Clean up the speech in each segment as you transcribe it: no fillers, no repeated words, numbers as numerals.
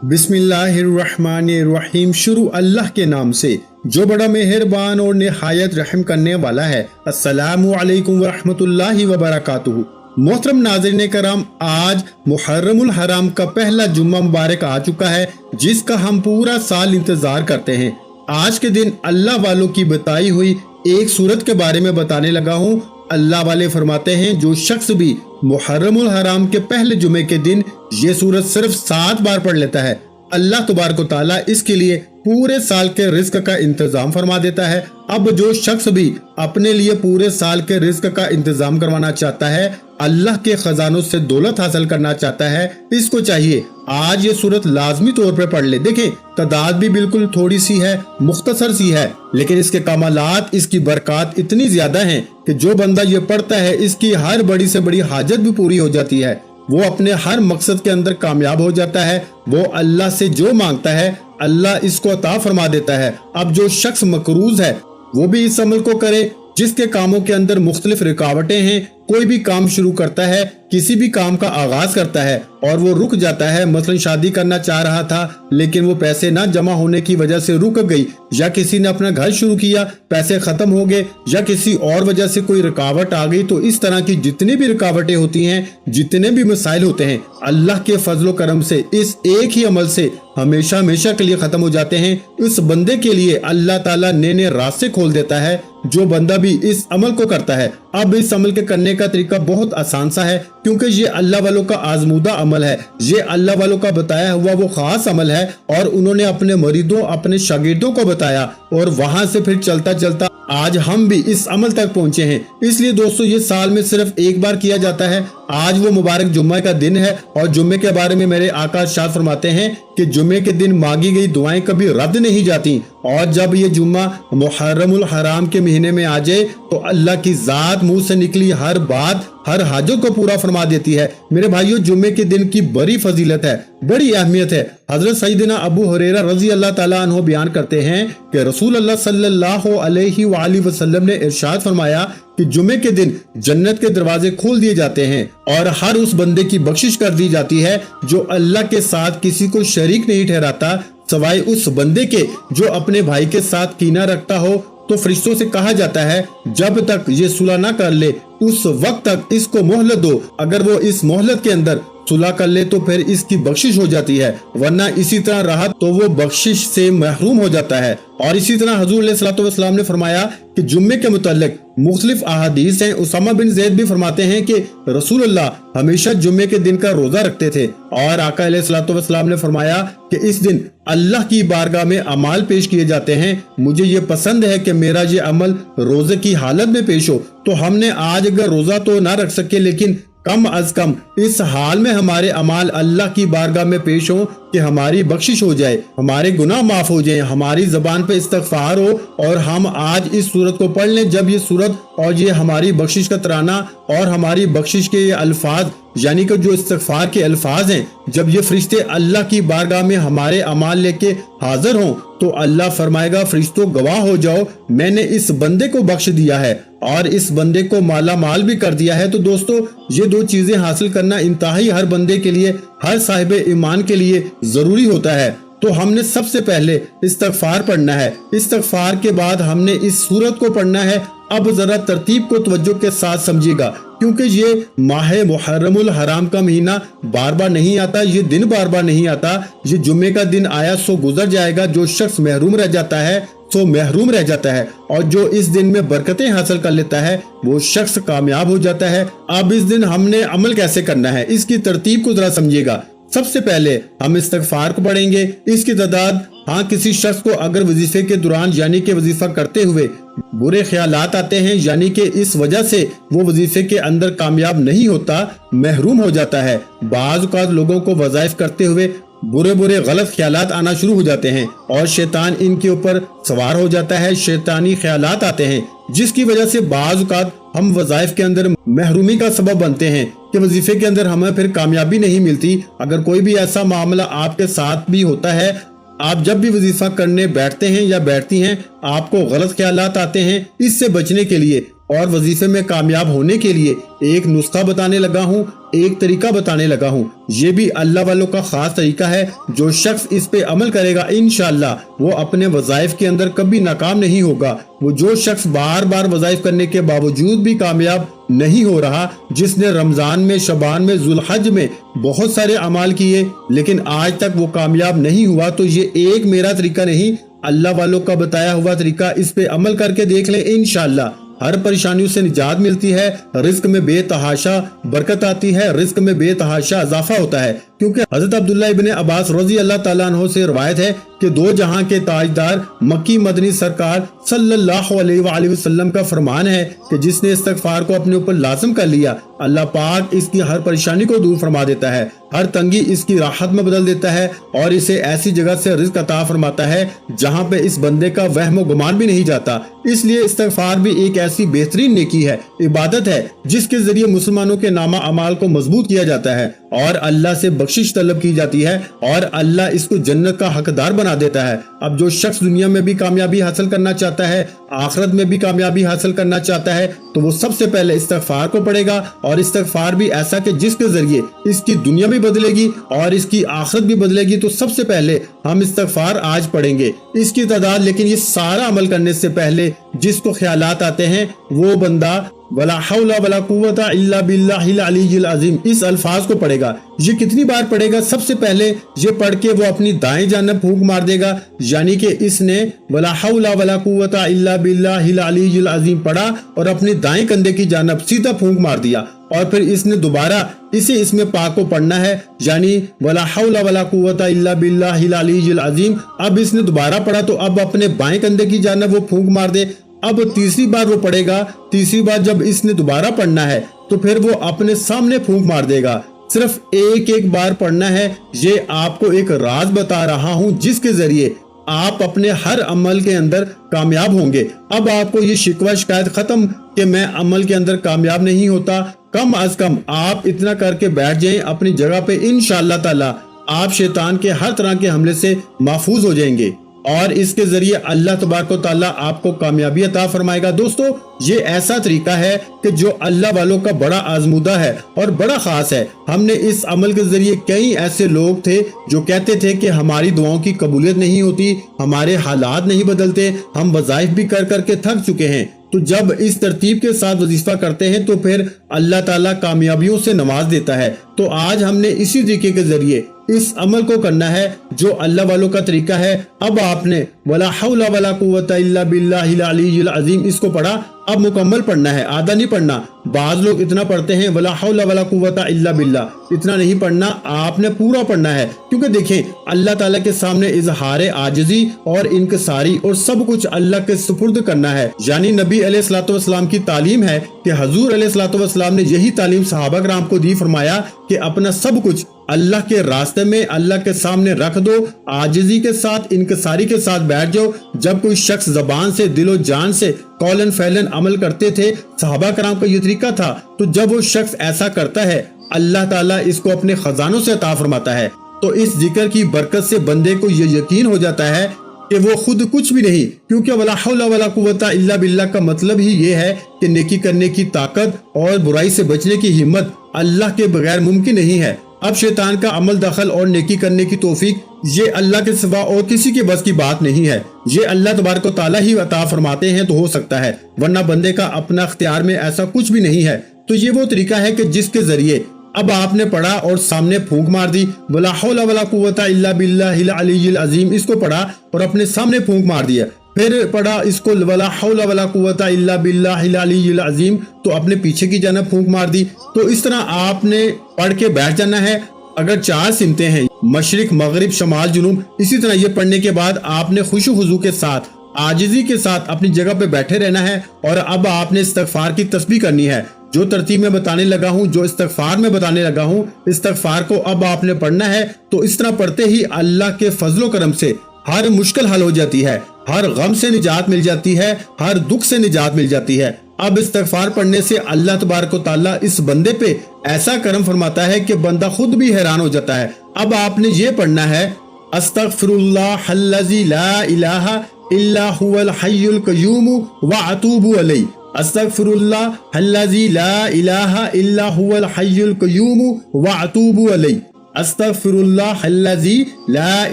बिस्मिल्लाहिर्रहमानिर्रहीम। शुरू अल्लाह के नाम से जो बड़ा मेहरबान और निहायत रहम करने वाला है। अस्सलामु अलैकुम वरहमतुल्लाहि वबरकातुहू। मोहतरम नाज़रीन कराम, आज मुहर्रमुल हराम का पहला जुम्मा मुबारक आ चुका है, जिसका हम पूरा साल इंतजार करते हैं। आज के दिन अल्लाह वालों की बताई हुई एक सूरत के बारे में बताने लगा हूँ। अल्लाह वाले फरमाते हैं, जो शख्स भी मुहर्रमुल हराम के पहले जुमे के दिन ये सूरत सिर्फ 7 बार पढ़ लेता है, अल्लाह तबारक व तआला इसके लिए पूरे साल के रिज्क का इंतजाम फरमा देता है। अब जो शख्स भी अपने लिए पूरे साल के रिज्क का इंतजाम करवाना चाहता है, अल्लाह के खजानों से दौलत हासिल करना चाहता है, इसको चाहिए आज ये सूरत लाजमी तौर पे पढ़ ले। देखें, तादाद भी बिल्कुल थोड़ी सी है, मुख्तसर सी है, लेकिन इसके कमालात, इसकी बरकत इतनी ज्यादा हैं कि जो बंदा ये पढ़ता है, इसकी हर बड़ी से बड़ी हाजत भी पूरी हो जाती है। वो अपने हर मकसद के अंदर कामयाब हो जाता है। वो अल्लाह से जो मांगता है, अल्लाह इसको अता फरमा देता है। अब जो शख्स मकरूज है, वो भी इस अमल को करे जिसके कामों के अंदर मुख्तलिफ रुकावटें हैं। कोई भी काम शुरू करता है, किसी भी काम का आगाज करता है और वो रुक जाता है। मसलन शादी करना चाह रहा था, लेकिन वो पैसे ना जमा होने की वजह से रुक गई, या किसी ने अपना घर शुरू किया, पैसे खत्म हो गए, या किसी और वजह से कोई रुकावट आ गई। तो इस तरह की जितनी भी रुकावटें होती हैं, जितने भी मसाइल होते हैं, अल्लाह के फजलो करम से इस एक ही अमल से हमेशा हमेशा के लिए खत्म हो जाते हैं। इस बंदे के लिए अल्लाह ताला नए नए रास्ते खोल देता है, जो बंदा भी इस अमल को करता है। अब इस अमल के करने का तरीका बहुत आसान सा है, क्योंकि ये अल्लाह वालों का आजमूदा अमल है। ये अल्लाह वालों का बताया हुआ वो खास अमल है, और उन्होंने अपने मरीदों, अपने शागिर्दों को बताया, और वहां से फिर चलता चलता आज हम भी इस अमल तक पहुंचे हैं। इसलिए दोस्तों, ये साल में सिर्फ एक बार किया जाता है। आज वो मुबारक जुम्मे का दिन है, और जुम्मे के बारे में मेरे आका इरशाद फरमाते हैं कि जुम्मे के दिन मांगी गई दुआएं कभी रद्द नहीं जाती। और जब ये जुम्मा मुहर्रमुल हराम के महीने में आ जाए, तो अल्लाह की जात मुंह से निकली हर बात, हर हाजत को पूरा फरमा देती है। मेरे भाइयों, जुम्मे के दिन की बड़ी फजीलत है, बड़ी अहमियत है। हजरत सईदना अबू हुरैरा रजी अल्लाह ताला अन्हु बयान करते हैं कि रसूल अल्लाह सल्लल्लाहु अलैहि वसल्लम ने इरशाद फरमाया कि जुम्मे के दिन जन्नत के दरवाजे खोल दिए जाते हैं, और हर उस बंदे की बख्शिश कर दी जाती है जो अल्लाह के साथ किसी को शरीक नहीं ठहराता, सवाए उस बंदे के जो अपने भाई के साथ कीना रखता हो। तो फरिश्तों से कहा जाता है, जब तक ये सुलह ना कर ले, उस वक्त तक इसको मोहलत दो। अगर वो इस मोहलत के अंदर सुलह कर ले, तो फिर इसकी बख्शिश हो जाती है, वरना इसी तरह रहा तो वो बख्शिश से महरूम हो जाता है। और इसी तरह हुजूर अलैहिस्सलातु वस्सलाम ने फरमाया कि जुम्मे के मुताल्लिक मुख्तलिफ अहादीस हैं। उसामा बिन ज़ैद भी फरमाते हैं कि रसूलुल्लाह हमेशा जुम्मे के दिन का रोजा रखते थे, और आका अलैहिस्सलातु वस्सलाम ने फरमाया कि इस दिन अल्लाह की बारगाह में अमाल पेश किए जाते हैं। मुझे ये पसंद है कि मेरा ये अमल रोजे की हालत में पेश हो। तो हमने आज अगर रोजा तो ना रख सके, लेकिन कम अज कम इस हाल में हमारे अमाल अल्लाह की बारगाह में पेश हो कि हमारी बख्शिश हो जाए, हमारे गुनाह माफ हो जाए, हमारी जबान पे इस्तगफार हो, और हम आज इस सूरत को पढ़ लें। जब ये सूरत और ये हमारी बख्शिश का तराना और हमारी बख्शिश के ये अल्फाज, यानी कि जो इस्तगफार के अल्फाज हैं, जब ये फरिश्ते अल्लाह की बारगाह में हमारे अमाल लेके हाजिर हों, तो अल्लाह फरमाएगा, फरिश्तों गवाह हो जाओ, मैंने इस बंदे को बख्श दिया है और इस बंदे को माला माल भी कर दिया है। तो दोस्तों, ये दो चीजें हासिल करना इंतहाई हर बंदे के लिए, हर साहिब ईमान के लिए जरूरी होता है। तो हमने सबसे पहले इस्तगफार पढ़ना है, इस्तगफार के बाद हमने इस सूरत को पढ़ना है। अब जरा तरतीब को तवज्जो के साथ समझिएगा, क्योंकि ये माह मुहर्रमुल हराम का महीना बार बार नहीं आता, ये दिन बार बार नहीं आता। ये जुम्मे का दिन आया सो गुजर जाएगा। जो शख्स महरूम रह जाता है सो महरूम रह जाता है, और जो इस दिन में बरकतें हासिल कर लेता है, वो शख्स कामयाब हो जाता है। अब इस दिन हमने अमल कैसे करना है, इसकी तरतीब को जरा समझिएगा। सबसे पहले हम इस्तगफार को पढ़ेंगे। इसकी तादाद, हाँ, किसी शख्स को अगर वजीफे के दौरान, यानी कि वजीफा करते हुए बुरे ख्यालात आते हैं, यानी कि इस वजह से वो वजीफे के अंदर कामयाब नहीं होता, महरूम हो जाता है। बाज़ औक़ात लोगों को वज़ाइफ करते हुए बुरे बुरे गलत ख्यालात आना शुरू हो जाते हैं, और शैतान इनके ऊपर सवार हो जाता है, शैतानी ख्यालात आते हैं, जिसकी वजह से बाज़ औक़ात हम वज़ाइफ के अंदर महरूमी का सबब बनते हैं कि वजीफे के अंदर हमें फिर कामयाबी नहीं मिलती। अगर कोई भी ऐसा मामला आपके साथ भी होता है, आप जब भी वजीफा करने बैठते हैं या बैठती हैं, आपको गलत ख्यालात आते हैं, इससे बचने के लिए اور وظیفے میں کامیاب ہونے کے لیے ایک نسخہ بتانے لگا ہوں، ایک طریقہ بتانے لگا ہوں۔ یہ بھی اللہ والوں کا خاص طریقہ ہے، جو شخص اس پہ عمل کرے گا انشاءاللہ وہ اپنے وظائف کے اندر کبھی ناکام نہیں ہوگا۔ وہ جو شخص بار بار وظائف کرنے کے باوجود بھی کامیاب نہیں ہو رہا، جس نے رمضان میں، شعبان میں، ذوالحج میں بہت سارے اعمال کیے لیکن آج تک وہ کامیاب نہیں ہوا، تو یہ ایک میرا طریقہ نہیں، اللہ والوں کا بتایا ہوا طریقہ، اس پہ عمل کر کے دیکھ لیں، انشاءاللہ ہر پریشانیوں سے نجات ملتی ہے، رزق میں بے تحاشا برکت آتی ہے، رزق میں بے تحاشا اضافہ ہوتا ہے۔ کیونکہ حضرت عبداللہ ابن عباس رضی اللہ تعالیٰ عنہ سے روایت ہے کہ دو جہاں کے تاجدار مکی مدنی سرکار صلی اللہ علیہ وآلہ وسلم کا فرمان ہے کہ جس نے استغفار کو اپنے اوپر لازم کر لیا، اللہ پاک اس کی ہر پریشانی کو دور فرما دیتا ہے، ہر تنگی اس کی راحت میں بدل دیتا ہے اور اسے ایسی جگہ سے رزق عطا فرماتا ہے جہاں پہ اس بندے کا وہم و گمان بھی نہیں جاتا۔ اس لیے استغفار بھی ایک ایسی بہترین نیکی ہے، عبادت ہے، جس کے ذریعے مسلمانوں کے نامہ اعمال کو مضبوط کیا جاتا ہے اور اللہ سے بخشش طلب کی جاتی ہے اور اللہ اس کو جنت کا حقدار بنا دیتا ہے۔ اب جو شخص دنیا میں بھی کامیابی حاصل کرنا چاہتا ہے، آخرت میں بھی کامیابی حاصل کرنا چاہتا ہے، تو وہ سب سے پہلے استغفار کو پڑھے گا، اور استغفار بھی ایسا کہ جس کے ذریعے اس کی دنیا بھی بدلے گی اور اس کی آخرت بھی بدلے گی۔ تو سب سے پہلے ہم استغفار آج پڑھیں گے، اس کی تعداد، لیکن یہ سارا عمل کرنے سے پہلے جس کو خیالات آتے ہیں وہ بندہ ولا حول ولا قوت الا باللہ العلی العظیم اس الفاظ کو پڑھے گا۔ یہ کتنی بار پڑھے گا؟ سب سے پہلے یہ پڑھ کے وہ اپنی دائیں جانب پھونک مار دے گا، یعنی کہ اس نے ولا حول ولا قوت الا باللہ العلی العظیم پڑھا اور اپنی دائیں کندھے کی جانب سیدھا پھونک مار دیا، اور پھر اس نے دوبارہ اسے اس میں پاک کو پڑھنا ہے، یعنی ولا حول ولا قوت الا باللہ العلی العظیم۔ اب اس نے دوبارہ پڑھا تو اب اپنے بائیں کندھے کی جانب وہ پھونک مار دے۔ اب تیسری بار وہ پڑھے گا، تیسری بار جب اس نے دوبارہ پڑھنا ہے تو پھر وہ اپنے سامنے پھونک مار دے گا۔ صرف ایک بار پڑھنا ہے۔ یہ آپ کو ایک راز بتا رہا ہوں جس کے ذریعے آپ اپنے ہر عمل کے اندر کامیاب ہوں گے۔ اب آپ کو یہ شکوہ شکایت ختم کہ میں عمل کے اندر کامیاب نہیں ہوتا، کم از کم آپ اتنا کر کے بیٹھ جائیں اپنی جگہ پہ، انشاءاللہ تعالی آپ شیطان کے ہر طرح کے حملے سے محفوظ ہو جائیں گے اور اس کے ذریعے اللہ تبارک و تعالیٰ آپ کو کامیابی عطا فرمائے گا۔ دوستو، یہ ایسا طریقہ ہے کہ جو اللہ والوں کا بڑا آزمودہ ہے اور بڑا خاص ہے۔ ہم نے اس عمل کے ذریعے کئی ایسے لوگ تھے جو کہتے تھے کہ ہماری دعاؤں کی قبولیت نہیں ہوتی، ہمارے حالات نہیں بدلتے، ہم وظائف بھی کر کر کے تھک چکے ہیں۔ تو جب اس ترتیب کے ساتھ وظیفہ کرتے ہیں تو پھر اللہ تعالیٰ کامیابیوں سے نواز دیتا ہے۔ تو آج ہم نے اسی طریقے کے ذریعے اس عمل کو کرنا ہے جو اللہ والوں کا طریقہ ہے۔ اب آپ نے ولا حول ولا قوت الا باللہ العلی العظیم اس کو پڑھا، اب مکمل پڑھنا ہے، آدھا نہیں پڑھنا۔ بعض لوگ اتنا پڑھتے ہیں ولا حول ولا قوت الا باللہ، اتنا نہیں پڑھنا، آپ نے پورا پڑھنا ہے، کیونکہ دیکھیں اللہ تعالیٰ کے سامنے اظہار عاجزی اور انکساری اور سب کچھ اللہ کے سپرد کرنا ہے۔ یعنی نبی علیہ الصلوۃ والسلام کی تعلیم ہے کہ حضور علیہ الصلوۃ والسلام نے یہی تعلیم صحابہ کرام کو دی، فرمایا کہ اپنا سب کچھ اللہ کے راستے میں اللہ کے سامنے رکھ دو، عاجزی کے ساتھ، انکساری کے ساتھ بیٹھ جاؤ۔ جب کوئی شخص زبان سے، دل و جان سے قولن فعلن عمل کرتے تھے، صحابہ کرام کا یہ طریقہ تھا، تو جب وہ شخص ایسا کرتا ہے اللہ تعالیٰ اس کو اپنے خزانوں سے عطا فرماتا ہے۔ تو اس ذکر کی برکت سے بندے کو یہ یقین ہو جاتا ہے کہ وہ خود کچھ بھی نہیں، کیونکہ ولا حول ولا قوت الا باللہ کا مطلب ہی یہ ہے کہ نیکی کرنے کی طاقت اور برائی سے بچنے کی ہمت اللہ کے بغیر ممکن نہیں ہے۔ اب شیطان کا عمل دخل اور نیکی کرنے کی توفیق یہ اللہ کے سوا اور کسی کے بس کی بات نہیں ہے، یہ اللہ تبارک و تعالیٰ ہی عطا فرماتے ہیں تو ہو سکتا ہے، ورنہ بندے کا اپنا اختیار میں ایسا کچھ بھی نہیں ہے۔ تو یہ وہ طریقہ ہے کہ جس کے ذریعے اب آپ نے پڑھا اور سامنے پھونک مار دی، ولا حول ولا قوت الا باللہ العلی العظیم اس کو پڑھا اور اپنے سامنے پھونک مار دیا، پھر پڑھا اس کو ولا حول ولا قوت الا باللہ العلی العظیم تو اپنے پیچھے کی جانب پھونک مار دی۔ تو اس طرح آپ نے پڑھ کے بیٹھ جانا ہے۔ اگر 4 سمتیں ہیں، مشرق، مغرب، شمال، جنوب، اسی طرح یہ پڑھنے کے بعد آپ نے خوش و خضوع کے ساتھ، عاجزی کے ساتھ اپنی جگہ پہ بیٹھے رہنا ہے اور اب آپ نے استغفار کی تسبیح کرنی ہے۔ جو ترتیب میں بتانے لگا ہوں، جو استغفار میں بتانے لگا ہوں، استغفار کو اب آپ نے پڑھنا ہے۔ تو اس طرح پڑھتے ہی اللہ کے فضل و کرم سے ہر مشکل حل ہو جاتی ہے، ہر غم سے نجات مل جاتی ہے، ہر دکھ سے نجات مل جاتی ہے۔ اب استغفار پڑھنے سے اللہ تبارک و تعالیٰ اس بندے پہ ایسا کرم فرماتا ہے کہ بندہ خود بھی حیران ہو جاتا ہے۔ اب آپ نے یہ پڑھنا ہے استغفر اللہ الذی لا الہ الا هو الحی القیوم واتوب الیہ۔ अस्तगफिरुल्लाह अल्लज़ी ला इलाहा इल्ला हुवल हय्युल क़य्यूम व अतूबु अलैहि, अस्तगफिरुल्लाह अल्लज़ी ला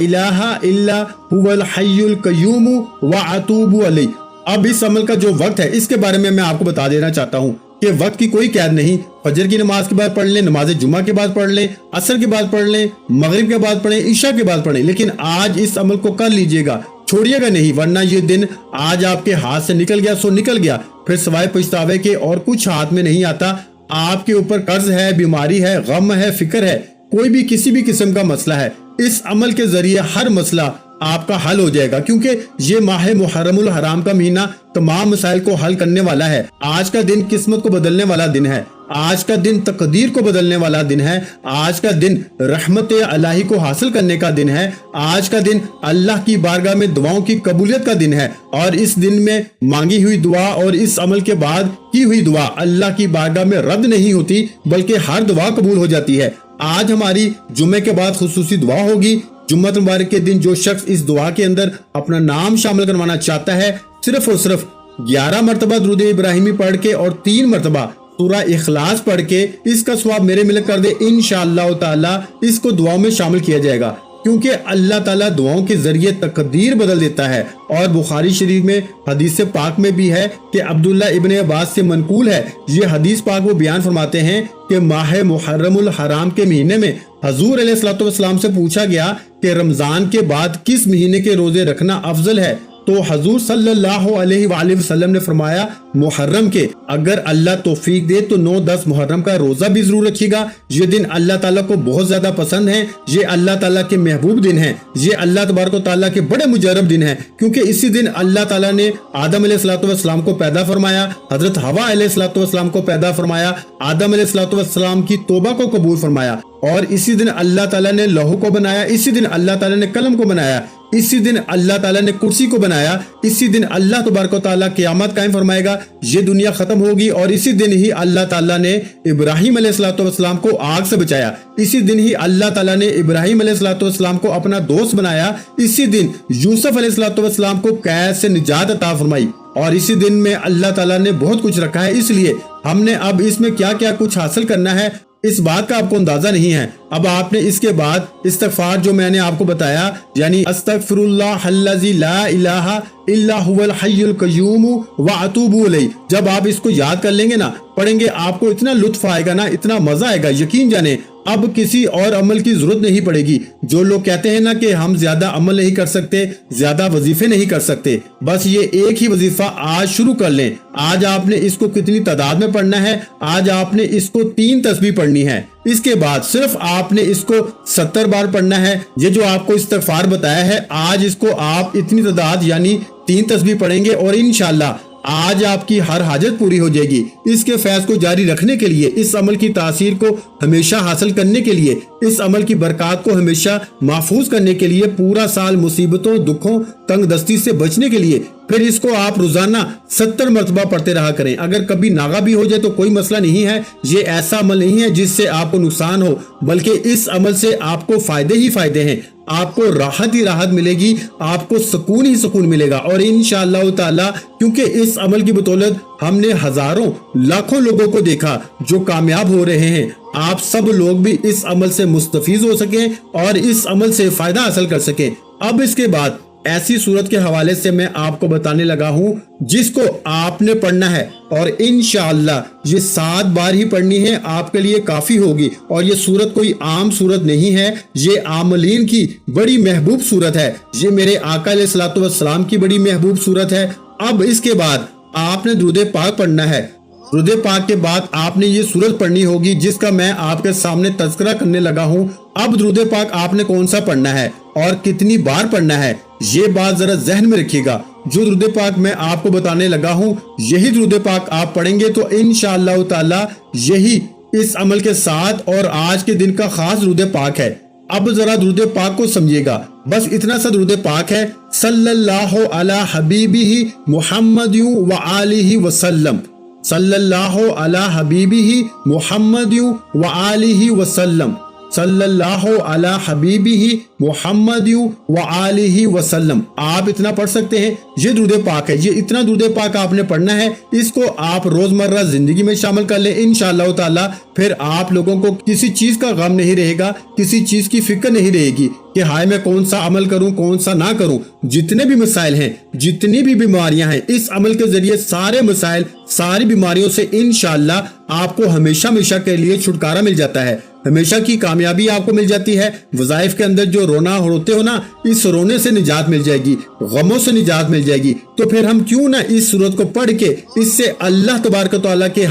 इलाहा इल्ला हुवल हय्युल क़य्यूम व अतूबु अलैहि। अब इस अमल का जो वक्त है इसके बारे में मैं आपको बता देना चाहता हूँ कि वक्त की कोई कैद नहीं। फजर की नमाज के बाद पढ़ लें, नमाज जुमा के बाद पढ़ लें, असर के बाद पढ़ लें, मगरिब के बाद पढ़ें, ईशा के बाद पढ़ें, लेकिन आज इस अमल को कर लीजिएगा, छोड़िएगा नहीं, वरना ये दिन आज आपके हाथ से निकल गया सो निकल गया, फिर सिवाय पछतावे के और कुछ हाथ में नहीं आता। आपके ऊपर कर्ज है, बीमारी है, गम है, फिक्र है, कोई भी किसी भी किस्म का मसला है, इस अमल के जरिए हर मसला आपका हल हो जाएगा, क्योंकि ये माह मुहर्रमुल हराम का महीना तमाम मसाइल को हल करने वाला है। आज का दिन किस्मत को बदलने वाला दिन है, आज का दिन तकदीर को बदलने वाला दिन है, आज का दिन रहमत इलाही को हासिल करने का दिन है, आज का दिन अल्लाह की बारगाह में दुआओं की कबूलियत का दिन है। और इस दिन में मांगी हुई दुआ और इस अमल के बाद की हुई दुआ अल्लाह की बारगाह में रद्द नहीं होती, बल्कि हर दुआ कबूल हो जाती है। आज हमारी जुम्मे के बाद खुसूसी दुआ होगी। जुम्मत मुबारक के दिन जो शख्स इस दुआ के अंदर अपना नाम शामिल करवाना चाहता है, सिर्फ और सिर्फ 11 मरतबा दुरूद इब्राहिमी पढ़ के और 3 मरतबा सूरा इखलास पढ़ के इसका सवाब मेरे मिलक कर दे, इंशाअल्लाह ताला इसको दुआओं में शामिल किया जाएगा, क्योंकि अल्लाह ताला दुआओं के जरिए तकदीर बदल देता है। और बुखारी शरीफ में हदीस पाक में भी है कि अब्दुल्ला इब्न अब्बास से मनकूल है, ये हदीस पाक वो बयान फरमाते हैं कि माह मुहर्रमुल हराम के महीने में हजूर अलैहिस्सलातु वस्सलाम से पूछा गया कि रमजान के बाद किस महीने के रोजे रखना अफजल है, तो हजूर सल्लल्लाहु अलैहि वसल्लम ने फरमाया मुहर्रम के, अगर अल्लाह तौफीक दे तो 9-10 मुहर्रम का रोजा भी जरूर रखिएगा। ये दिन अल्लाह ताला को बहुत ज्यादा पसंद है, ये अल्लाह ताला के महबूब दिन है, ये अल्लाह तबारक व तआला के बड़े मुजर्रब दिन है, क्योंकि इसी दिन अल्लाह ताला ने आदम अलैहिस्सलातु वस्सलाम को पैदा फरमाया, हजरत हवा अलैहिस्सलातु वस्सलाम को पैदा फरमाया, आदम अलैहिस्सलातु वस्सलाम की तौबा को कबूल फरमाया, और इसी दिन अल्लाह ताला ने लौह को बनाया, इसी दिन अल्लाह ताला ने कलम को बनाया, इसी दिन अल्लाह ताला ने कुर्सी को बनाया, इसी दिन अल्लाह तबारक व तआला क़यामत कायम फरमाएगा, ये दुनिया खत्म होगी, और इसी दिन ही अल्लाह ताला ने इब्राहिम अलैहिस्सलातु वस्सलाम को आग से बचाया, इसी दिन ही अल्लाह ताला ने इब्राहिम अलैहिस्सलातु वस्सलाम को अपना दोस्त बनाया, इसी दिन यूसुफ अलैहिस्सलातु वस्सलाम को कैद से निजात अता फरमाई, और इसी दिन में अल्लाह ताला ने बहुत कुछ रखा है। इसलिए हमने अब इसमें क्या क्या कुछ हासिल करना है इस बात का आपको अंदाजा नहीं है। अब आपने इसके बाद इस्तिग़फ़ार जो मैंने आपको बताया, यानी अस्तग़फ़िरुल्लाह अल्लज़ी ला इलाहा इल्ला हुवल हय्युल क़य्यूम व अतूबु अलैहि, जब आप इसको याद कर लेंगे ना, पढ़ेंगे, आपको इतना लुत्फ आएगा ना, इतना मजा आएगा, यकीन जाने अब किसी और अमल की जरूरत नहीं पड़ेगी। जो लोग कहते हैं ना कि हम ज्यादा अमल नहीं कर सकते, ज्यादा वजीफे नहीं कर सकते, बस ये एक ही वजीफा आज शुरू कर लें। आज आपने इसको कितनी तादाद में पढ़ना है, आज आपने इसको 3 तस्बीह पढ़नी है, इसके बाद सिर्फ आपने इसको 70 बार पढ़ना है। ये जो आपको इस्तिग़फ़ार बताया है, आज इसको आप इतनी तादाद यानी 3 तस्बीह पढ़ेंगे और इंशाअल्लाह आज आपकी हर हाजत पूरी हो जाएगी। इसके फैज़ को जारी रखने के लिए, इस अमल की तासीर को हमेशा हासिल करने के लिए, इस अमल की बरकत को हमेशा महफूज करने के लिए, पूरा साल मुसीबतों, दुखों, तंग दस्ती से बचने के लिए, फिर इसको आप रोजाना 70 मरतबा पढ़ते रहा करें। अगर कभी नागा भी हो जाए तो कोई मसला नहीं है, ये ऐसा अमल नहीं है जिससे आपको नुकसान हो, बल्कि इस अमल से आपको फायदे ही फायदे हैं, आपको राहत ही राहत मिलेगी, आपको सुकून ही सुकून मिलेगा। और इंशाअल्लाह ताला, क्योंकि इस अमल की बदौलत हमने हजारों लाखों लोगों को देखा जो कामयाब हो रहे हैं, आप सब लोग भी इस अमल से मुस्तफीज हो सके और इस अमल से फायदा हासिल कर सके। अब इसके बाद ऐसी सूरत के हवाले से मैं आपको बताने लगा हूँ जिसको आपने पढ़ना है, और इंशाअल्लाह ये 7 बार ही पढ़नी है, आपके लिए काफी होगी। और ये सूरत कोई आम सूरत नहीं है, ये आमलीन की बड़ी महबूब सूरत है, ये मेरे आका अलैहिस्सलातु वस्सलाम की बड़ी महबूब सूरत है। अब इसके बाद आपने दुरूद पाक पढ़ना है। दुरूद पाक के बाद आपने ये सूरत पढ़नी होगी जिसका मैं आपके सामने तज़किरा करने लगा हूँ। अब दुरूद पाक आपने कौन सा पढ़ना है और कितनी बार पढ़ना है, ये बात जरा जहन में रखिएगा। जो दुरूद पाक मैं आपको बताने लगा हूँ, यही दुरूद पाक आप पढ़ेंगे तो इंशाअल्लाह ताला यही इस अमल के साथ और आज के दिन का खास दुरूद पाक है। अब जरा दुरूद पाक को समझिएगा, बस इतना सा दुरूद पाक है, सल्लल्लाहु अला हबीबिही मुहम्मदियु व आलिही वसल्लम, सल्लल्लाहु अला हबीबिही मुहम्मदियु व आलिही वसल्लम। सल्लल्लाहु अला हबीबिही मुहम्मद व आलिही वसल्लम। आप इतना पढ़ सकते हैं। ये दुरूद पाक है। ये इतना दुरूद पाक आपने पढ़ना है। इसको आप रोजमर्रा जिंदगी में शामिल कर ले इंशाअल्लाह ताला। फिर आप लोगों को किसी चीज का गम नहीं रहेगा, किसी चीज की फिक्र नहीं रहेगी कि हाय मैं कौन सा अमल करूं कौन सा ना करूं। जितने भी मसाइल हैं, जितनी भी बीमारियां हैं, इस अमल के जरिए सारे मसाइल, सारी बीमारियों से इंशाअल्लाह आपको हमेशा हमेशा के लिए छुटकारा मिल जाता है। हमेशा की कामयाबी आपको मिल जाती है। वज़ाइफ के अंदर जो रोते हो ना, इस रोने से निजात मिल जाएगी, गमों से निजात मिल जाएगी। तो फिर हम क्यों ना इस सूरत को पढ़ के इससे अल्लाह तबारक व तआला के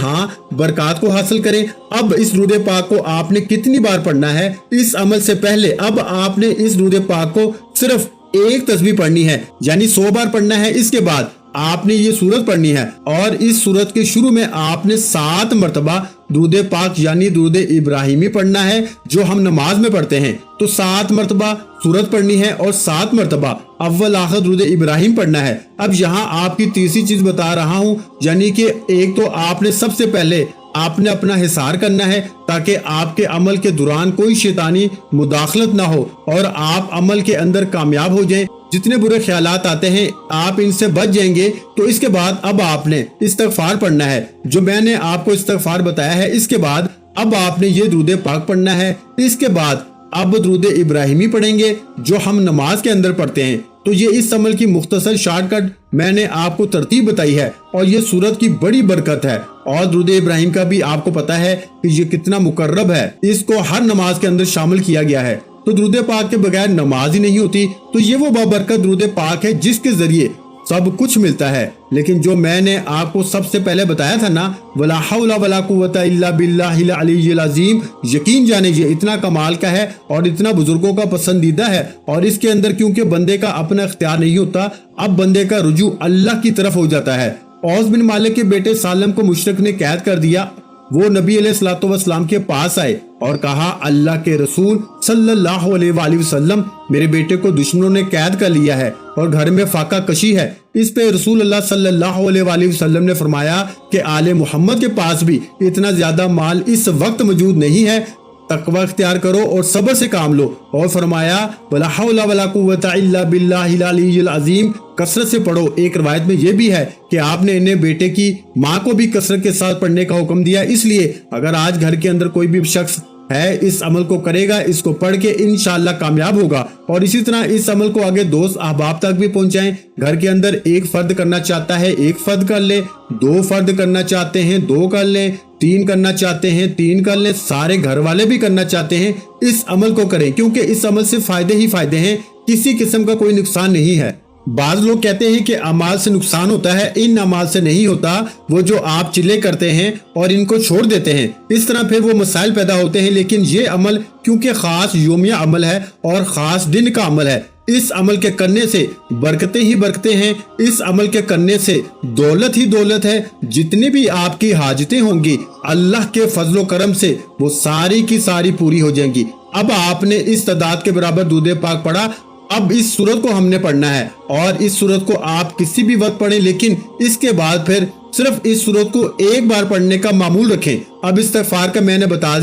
बरकत को हासिल करें। अब इस दुरूद पाक को आपने कितनी बार पढ़ना है इस अमल से पहले? अब आपने इस दुरूद पाक को सिर्फ एक तस्बीह पढ़नी है, यानी 100 बार पढ़ना है। इसके बाद आपने ये सूरत पढ़नी है और इस सूरत के शुरू में आपने 7 मरतबा दुरूद पाक यानी दुरूद इब्राहिमी पढ़ना है, जो हम नमाज में पढ़ते हैं। तो 7 मरतबा सूरत पढ़नी है और 7 मरतबा अव्वल आखिर दुरूद इब्राहिम पढ़ना है। अब यहाँ आपकी तीसरी चीज बता रहा हूँ, यानी कि एक तो आपने सबसे पहले आपने अपना हिसार करना है ताकि आपके अमल के दौरान कोई शैतानी मुदाखलत ना हो और आप अमल के अंदर कामयाब हो जाएं। जितने बुरे ख्यालात आते हैं आप इनसे बच जाएंगे। तो इसके बाद अब आपने इस्तिग़फ़ार पढ़ना है, जो मैंने आपको इस्तिग़फ़ार बताया है। इसके बाद अब आपने ये दुरूद पाक पढ़ना है। इसके बाद अब दुरूद इब्राहिमी पढ़ेंगे, जो हम नमाज के अंदर पढ़ते हैं। तो ये इस अमल की मुख्तसर शॉर्टकट मैंने आपको तरतीब बताई है और ये सूरत की बड़ी बरकत है। और दुरूद इब्राहिम का भी आपको पता है कि ये कितना मुकर्रब है, इसको हर नमाज के अंदर शामिल किया गया है। तो दुरूद पाक के बगैर नमाज ही नहीं होती। तो ये वो बाबरकत दुरूद पाक है जिसके जरिए सब कुछ मिलता है। लेकिन जो मैंने आपको सबसे पहले बताया था ना, वला हौला वला कुव्वता इल्ला बिल्लाहिल अलीय्यिल अज़ीम, यकीन जाने ये इतना कमाल का है और इतना बुजुर्गों का पसंदीदा है। और इसके अंदर क्योंकि बंदे का अपना इख्तियार नहीं होता, अब बंदे का रुजू अल्लाह की तरफ हो जाता है। औस बिन मालिक के बेटे सालम को मुशरिक ने कैद कर दिया। वो नबी अलैहिस्सलातु वस्सलाम के पास आए और कहा, अल्लाह के रसूल सल्लल्लाहु अलैहि वसल्लम, मेरे बेटे को दुश्मनों ने कैद कर लिया है और घर में फाका कशी है। इस पे रसूल अल्लाह सल्लल्लाहु अलैहि वसल्लम ने फरमाया कि आले मोहम्मद के पास भी इतना ज्यादा माल इस वक्त मौजूद नहीं है, तकवा इख्तियार करो और सब्र से काम लो। और फरमाया वला हौला वला कुव्वता इल्ला बिल्लाहिल अलीय्यिल अज़ीम, कसरत से पढ़ो। एक रवायत में ये भी है कि आपने इन्हें बेटे की माँ को भी कसरत के साथ पढ़ने का हुक्म दिया। इसलिए अगर आज घर के अंदर कोई भी शख्स है इस अमल को करेगा, इसको पढ़ के इंशाअल्लाह कामयाब होगा। और इसी तरह इस अमल को आगे दोस्त अहबाब तक भी पहुंचाएं। घर के अंदर एक फर्द करना चाहता है, एक फर्द कर ले। 2 फर्द करना चाहते हैं, 2 कर ले। 3 करना चाहते हैं, 3 कर ले। सारे घर वाले भी करना चाहते हैं, इस अमल को करें, क्योंकि इस अमल से फायदे ही फायदे हैं, किसी किस्म का कोई नुकसान नहीं है। बाज लोग कहते हैं कि अमाल से नुकसान होता है, इन अमाल से नहीं होता। वो जो आप चिल्ले करते हैं और इनको छोड़ देते हैं, इस तरह फिर वो मसाइल पैदा होते हैं। लेकिन ये अमल क्योंकि खास योमिया अमल है और खास दिन का अमल है, इस अमल के करने से बरकतें ही बरकतें हैं। इस अमल के करने से दौलत ही दौलत है। जितनी भी आपकी हाजतें होंगी अल्लाह के फजलो करम से वो सारी की सारी पूरी हो जाएंगी। अब आपने इस तादाद के बराबर दुरूद पाक पढ़ा। अब इस सूरत को हमने पढ़ना है और इस सूरत को आप किसी भी वक्त पढ़ें, लेकिन इसके बाद फिर सिर्फ इस सूरत को एक बार पढ़ने का मामूल रखें। अब इस्तिग़फ़ार का मैंने बता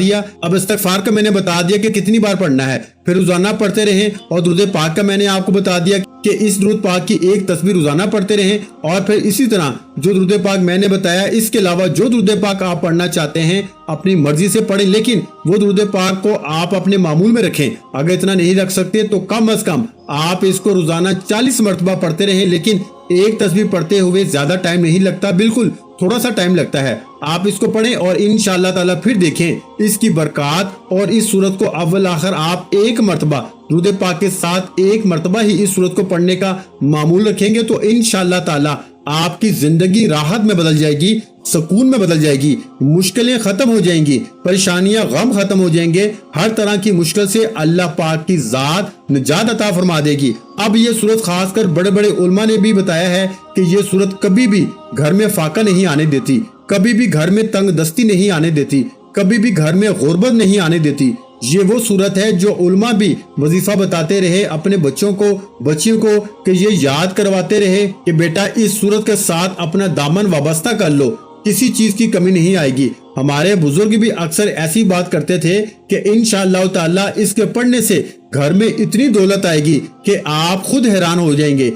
दिया कि कितनी बार पढ़ना है, फिर रोजाना पढ़ते रहें। और दुरूद पाक का मैंने आपको बता दिया कि इस दुरूद पाक की एक तस्बीह रोजाना पढ़ते रहें। और फिर इसी तरह जो दुरूद पाक मैंने बताया, इसके अलावा जो दुरूद पाक आप पढ़ना चाहते हैं अपनी मर्जी से पढ़ें, लेकिन वो दुरूद पाक को आप अपने मामूल में रखें। अगर इतना नहीं रख सकते तो कम अज कम आप इसको रोजाना 40 मरतबा पढ़ते रहें। लेकिन एक तस्बीह पढ़ते हुए ज्यादा टाइम नहीं लगता, बिल्कुल थोड़ा सा टाइम लगता है। आप इसको पढ़ें और इंशाअल्लाह ताला फिर देखें इसकी बरकत। और इस सूरत को अव्वल आखिर आप एक मरतबा दुरूद पाक के साथ एक मरतबा ही इस सूरत को पढ़ने का मामूल रखेंगे तो इंशाअल्लाह ताला आपकी जिंदगी राहत में बदल जाएगी, सुकून में बदल जाएगी, मुश्किलें खत्म हो जाएंगी, परेशानियां गम खत्म हो जाएंगे। हर तरह की मुश्किल से अल्लाह पाक की जात निजात अता फरमा देगी। अब ये सूरत खासकर बड़े बड़े उलमा ने भी बताया है कि ये सूरत कभी भी घर में फाका नहीं आने देती, कभी भी घर में तंग दस्ती नहीं आने देती, कभी भी घर में गुर्बत नहीं आने देती। ये वो सूरत है जो उलमा भी वजीफा बताते रहे अपने बच्चों को, बच्चियों को, कि ये याद करवाते रहे कि बेटा इस सूरत के साथ अपना दामन वाबस्ता कर लो। किसी चीज की कमी नहीं आएगी। हमारे बुजुर्ग भी अक्सर ऐसी बात करते थे कि इंशाअल्लाह ताला इसके पढ़ने से घर में इतनी दौलत आएगी कि आप खुद हैरान हो जाएंगे।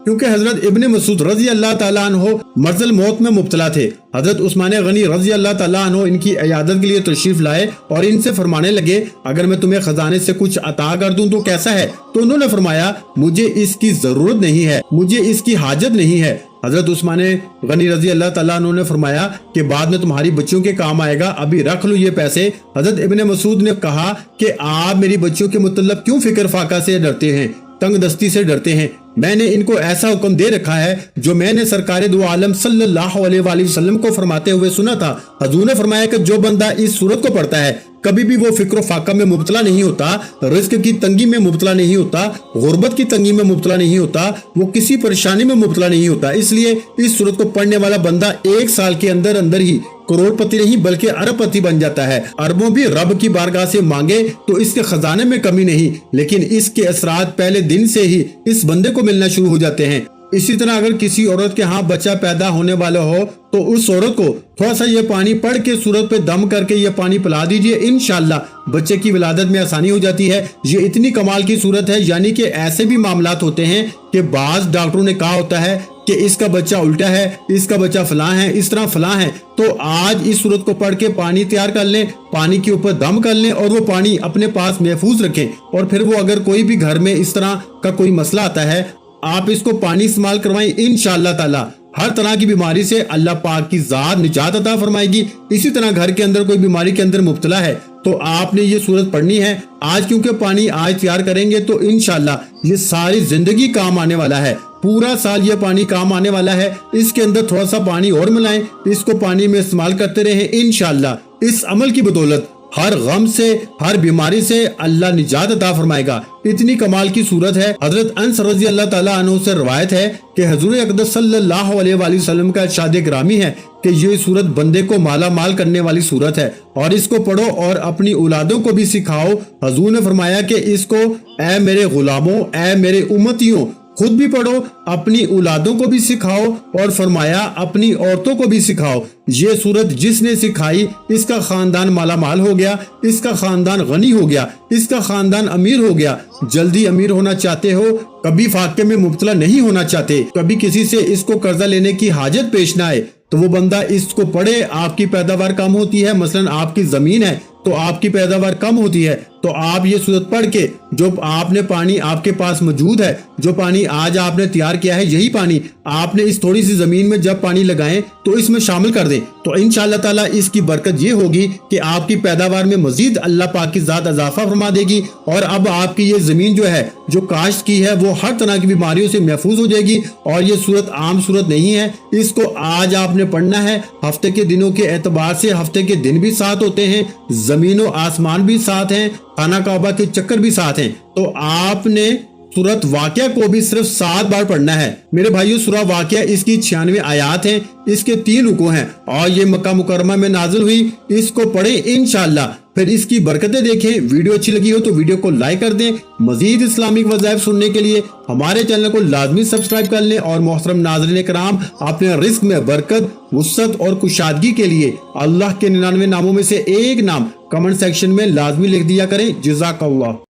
क्योंकि हजरत इब्ने मसूद रजी अल्लाह ताला अन्हो मर्ज़ल मौत में मुब्तला थे। हजरत उस्मान गनी रजी अल्लाह ताला अन्हो इनकी इयादत के लिए तशरीफ लाए और इनसे फरमाने लगे, अगर मैं तुम्हें खजाने से कुछ अता कर दूं तो कैसा है? तो उन्होंने फरमाया, मुझे इसकी जरूरत नहीं है, मुझे इसकी हाजत नहीं है। हजरत उस्मान गनी रजी अल्लाह ताला अन्हो ने फरमाया कि बाद में तुम्हारी बच्चियों के काम आएगा, अभी रख लो ये पैसे। हजरत इब्ने मसूद ने कहा कि आप मेरी बच्चियों के मुतल्लक क्यों फिक्र फाका से डरते हैं, तंग दस्ती से डरते हैं? मैंने इनको ऐसा हुक्म दे रखा है जो मैंने सरकार दो आलम सल्लल्लाहु अलैहि वसल्लम को फरमाते हुए सुना था। हुजूर ने फरमाया कि जो बंदा इस सूरत को पढ़ता है कभी भी वो फिक्र फाका में मुब्तला नहीं होता, रिस्क की तंगी में मुब्तला नहीं होता, गुर्बत की तंगी में मुब्तला नहीं होता, वो किसी परेशानी में मुब्तला नहीं होता। इसलिए इस सूरत को पढ़ने वाला बंदा 1 साल के अंदर अंदर ही करोड़पति नहीं बल्कि अरबपति बन जाता है। अरबों भी रब की बारगाह से मांगे तो इसके खजाने में कमी नहीं, लेकिन इसके असरात पहले दिन से ही इस बंदे को मिलना शुरू हो जाते हैं। इसी तरह अगर किसी औरत के यहाँ बच्चा पैदा होने वाला हो तो उस औरत को थोड़ा सा ये पानी पढ़ के सूरत पे दम करके ये पानी पिला दीजिए, इंशाअल्लाह बच्चे की विलादत में आसानी हो जाती है। ये इतनी कमाल की सूरत है, यानी कि ऐसे भी मामलात होते हैं कि बाज डॉक्टरों ने कहा होता है कि इसका बच्चा उल्टा है, इसका बच्चा फलां है, इस तरह फलां है, तो आज इस सूरत को पढ़ के पानी तैयार कर लें, पानी के ऊपर दम कर लें और वो पानी अपने पास महफूज रखें। और फिर वो अगर कोई भी घर में इस तरह का कोई मसला आता है, आप इसको पानी इस्तेमाल करवाएं, इंशाअल्लाह ताला हर तरह की बीमारी से अल्लाह पाक की जात निजात अता फरमाएगी। इसी तरह घर के अंदर कोई बीमारी के अंदर मुब्तला है तो आपने ये सूरत पढ़नी है आज, क्योंकि पानी आज तैयार करेंगे तो इंशाअल्लाह ये सारी जिंदगी काम आने वाला है, पूरा साल ये पानी काम आने वाला है। इसके अंदर थोड़ा सा पानी और मिलाएं, इसको पानी में इस्तेमाल करते रहें, इंशाअल्लाह इस अमल की बदौलत हर गम से हर बीमारी से अल्लाह निजात अता फरमाएगा। इतनी कमाल की सूरत है। हजरत अनस रज़ी अल्लाह ताला अन्हु से रवायत है कि हुजूर अक़दस सल्लल्लाहु अलैहि वसल्लम का इरशाद गिरामी है कि ये सूरत बंदे को माला माल करने वाली सूरत है और इसको पढ़ो और अपनी औलादों को भी सिखाओ। हुजूर ने फरमाया कि इसको ऐ मेरे गुलामों, ऐ मेरे उम्मतियों, खुद भी पढ़ो, अपनी औलादों को भी सिखाओ और फरमाया अपनी औरतों को भी सिखाओ। ये सूरत जिसने सिखाई इसका खानदान माला माल हो गया, इसका खानदान गनी हो गया, इसका खानदान अमीर हो गया। जल्दी अमीर होना चाहते हो, कभी फाके में मुब्तला नहीं होना चाहते, कभी किसी से इसको कर्जा लेने की हाजत पेश ना आए, तो वो बंदा इसको पढ़े। आपकी पैदावार कम होती है, मसलन आपकी जमीन है तो आपकी पैदावार कम होती है, तो आप ये सूरत पढ़ के जो आपने पानी आपके पास मौजूद है, जो पानी आज आपने तैयार किया है, यही पानी आपने इस थोड़ी सी जमीन में जब पानी लगाएं तो इसमें शामिल कर दें, तो इंशाअल्लाह ताला इसकी बरकत ये होगी कि आपकी पैदावार में मजीद अल्लाह पाक की जात इजाफा फरमा देगी और अब आपकी ये जमीन जो है जो काश्त की है वो हर तरह की बीमारियों से महफूज हो जाएगी। और ये सूरत आम सूरत नहीं है, इसको आज आपने पढ़ना है। हफ्ते के दिनों के एतबार से हफ्ते के दिन भी साथ होते हैं, जमीनों आसमान भी साथ हैं, खाना काबा के चक्कर भी साथ हैं, तो आपने सूरत वाक़िया को भी सिर्फ 7 बार पढ़ना है। मेरे भाइयों, सूरह वाक़िया इसकी 96 आयात हैं, इसके 3 रुकू हैं और ये मक्का मुकर्रमा में नाजिल हुई। इसको पढ़ें इंशाअल्लाह, फिर इसकी बरकतें देखें। वीडियो अच्छी लगी हो तो वीडियो को लाइक कर दें। मजीद इस्लामिक वज़ाइफ सुनने के लिए हमारे चैनल को लाजमी सब्सक्राइब कर लें। और मोहतरम नाज़रीन कराम, अपने रिस्क में बरकत, वुसअत और कुशादगी के लिए अल्लाह के 99 नामों में से एक नाम कमेंट सेक्शन में लाजमी लिख दिया करें। जज़ाकल्लाह।